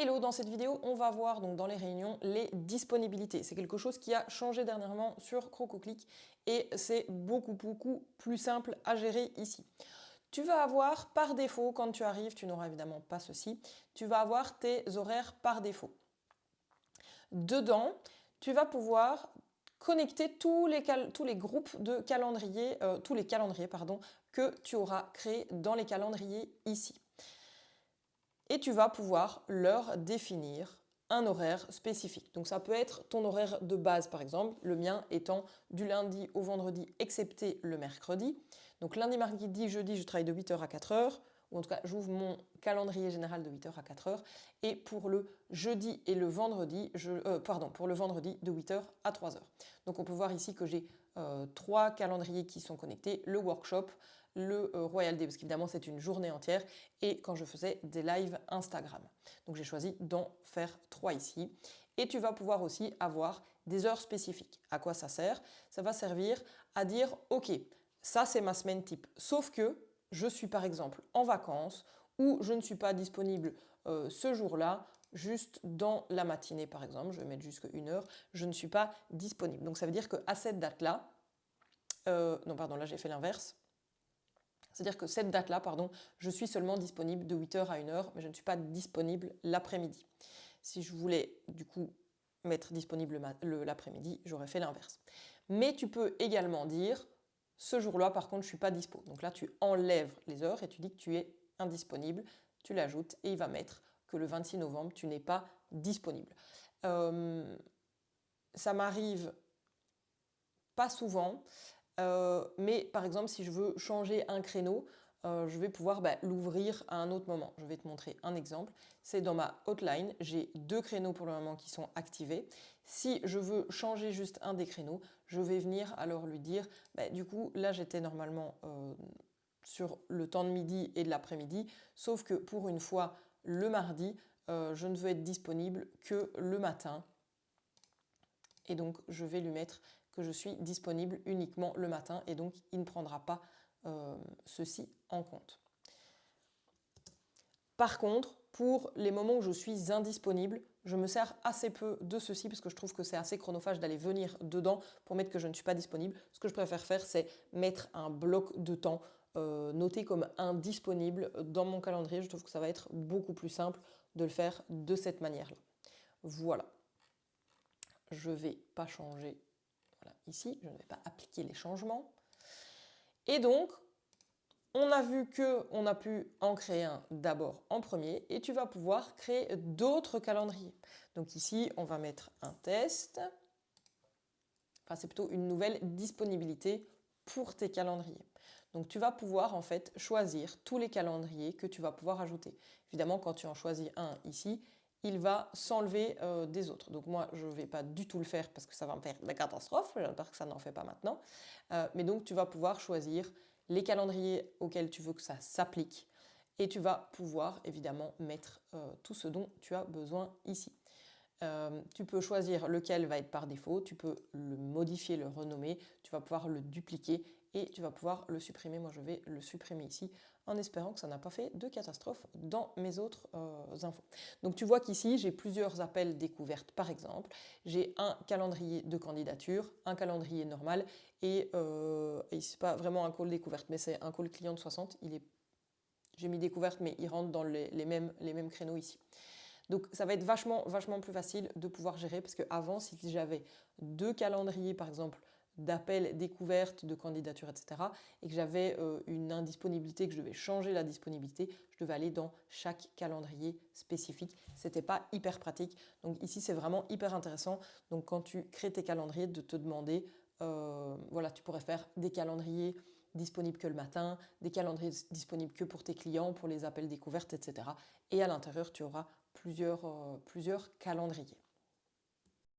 Hello, dans cette vidéo, on va voir donc dans les réunions les disponibilités. C'est quelque chose qui a changé dernièrement sur Crococlick et c'est beaucoup plus simple à gérer ici. Tu vas avoir par défaut, quand tu arrives, tu n'auras évidemment pas ceci, tu vas avoir tes horaires par défaut. Dedans, tu vas pouvoir connecter tous les groupes de calendrier, tous les calendriers pardon, que tu auras créés dans les calendriers ici. Et tu vas pouvoir leur définir un horaire spécifique. Donc ça peut être ton horaire de base par exemple, le mien étant du lundi au vendredi excepté le mercredi. Donc lundi, mardi, jeudi, je travaille de 8h à 4h, ou en tout cas j'ouvre mon calendrier général de 8h à 4h. Et pour le jeudi et le vendredi, pour le vendredi de 8h à 3h. Donc on peut voir ici que j'ai 3 calendriers qui sont connectés, le workshop, le Royal Day, parce qu'évidemment c'est une journée entière, et quand je faisais des lives Instagram. Donc j'ai choisi d'en faire 3 ici. Et tu vas pouvoir aussi avoir des heures spécifiques. À quoi ça sert? Ça va servir à dire, ok, ça c'est ma semaine type, sauf que je suis par exemple en vacances ou je ne suis pas disponible ce jour-là, juste dans la matinée par exemple, je vais mettre jusqu'à 1h, je ne suis pas disponible. Donc ça veut dire qu'à cette date-là, non pardon, là j'ai fait l'inverse, c'est-à-dire que cette date-là, pardon, je suis seulement disponible de 8h à 1h, mais je ne suis pas disponible l'après-midi. Si je voulais du coup mettre disponible l'après-midi, j'aurais fait l'inverse. Mais tu peux également dire, ce jour-là par contre je ne suis pas dispo. Donc là tu enlèves les heures et tu dis que tu es indisponible, tu l'ajoutes et il va mettre que le 26 novembre tu n'es pas disponible. Ça m'arrive pas souvent, mais par exemple si je veux changer un créneau, je vais pouvoir l'ouvrir à un autre moment. Je vais te montrer un exemple. C'est dans ma hotline, j'ai 2 créneaux pour le moment qui sont activés. Si je veux changer juste un des créneaux, je vais venir alors lui dire, du coup là j'étais normalement sur le temps de midi et de l'après-midi, sauf que pour une fois le mardi, je ne veux être disponible que le matin. Et donc je vais lui mettre que je suis disponible uniquement le matin et donc il ne prendra pas ceci en compte. Par contre, pour les moments où je suis indisponible, je me sers assez peu de ceci parce que je trouve que c'est assez chronophage d'aller venir dedans pour mettre que je ne suis pas disponible. Ce que je préfère faire, c'est mettre un bloc de temps noté comme indisponible dans mon calendrier. Je trouve que ça va être beaucoup plus simple de le faire de cette manière-là. Voilà. Je ne vais pas changer. Voilà, ici, je ne vais pas appliquer les changements. Et donc, on a vu qu'on a pu en créer un d'abord en premier et tu vas pouvoir créer d'autres calendriers. Donc ici, on va mettre un test. Enfin, c'est plutôt une nouvelle disponibilité pour tes calendriers. Donc tu vas pouvoir en fait choisir tous les calendriers que tu vas pouvoir ajouter. Évidemment, quand tu en choisis un ici, il va s'enlever des autres. Donc moi, je ne vais pas du tout le faire parce que ça va me faire de la catastrophe. J'espère que ça n'en fait pas maintenant. Mais donc tu vas pouvoir choisir les calendriers auxquels tu veux que ça s'applique. Et tu vas pouvoir évidemment mettre tout ce dont tu as besoin ici. Tu peux choisir lequel va être par défaut, tu peux le modifier, le renommer, tu vas pouvoir le dupliquer et tu vas pouvoir le supprimer. Moi, je vais le supprimer ici en espérant que ça n'a pas fait de catastrophe dans mes autres infos. Donc, tu vois qu'ici, j'ai plusieurs appels découvertes, par exemple. J'ai un calendrier de candidature, un calendrier normal et c'est pas vraiment un call découverte, mais c'est un call client de 60. J'ai mis découverte, mais il rentre dans les mêmes créneaux ici. Donc ça va être vachement plus facile de pouvoir gérer parce qu'avant, si j'avais 2 calendriers par exemple d'appels, découvertes, de candidatures, etc. et que j'avais une indisponibilité, que je devais changer la disponibilité, je devais aller dans chaque calendrier spécifique. C'était pas hyper pratique. Donc ici, c'est vraiment hyper intéressant. Donc quand tu crées tes calendriers, de te demander, voilà, tu pourrais faire des calendriers disponibles que le matin, des calendriers disponibles que pour tes clients, pour les appels découvertes, etc. Et à l'intérieur, tu auras plusieurs calendriers.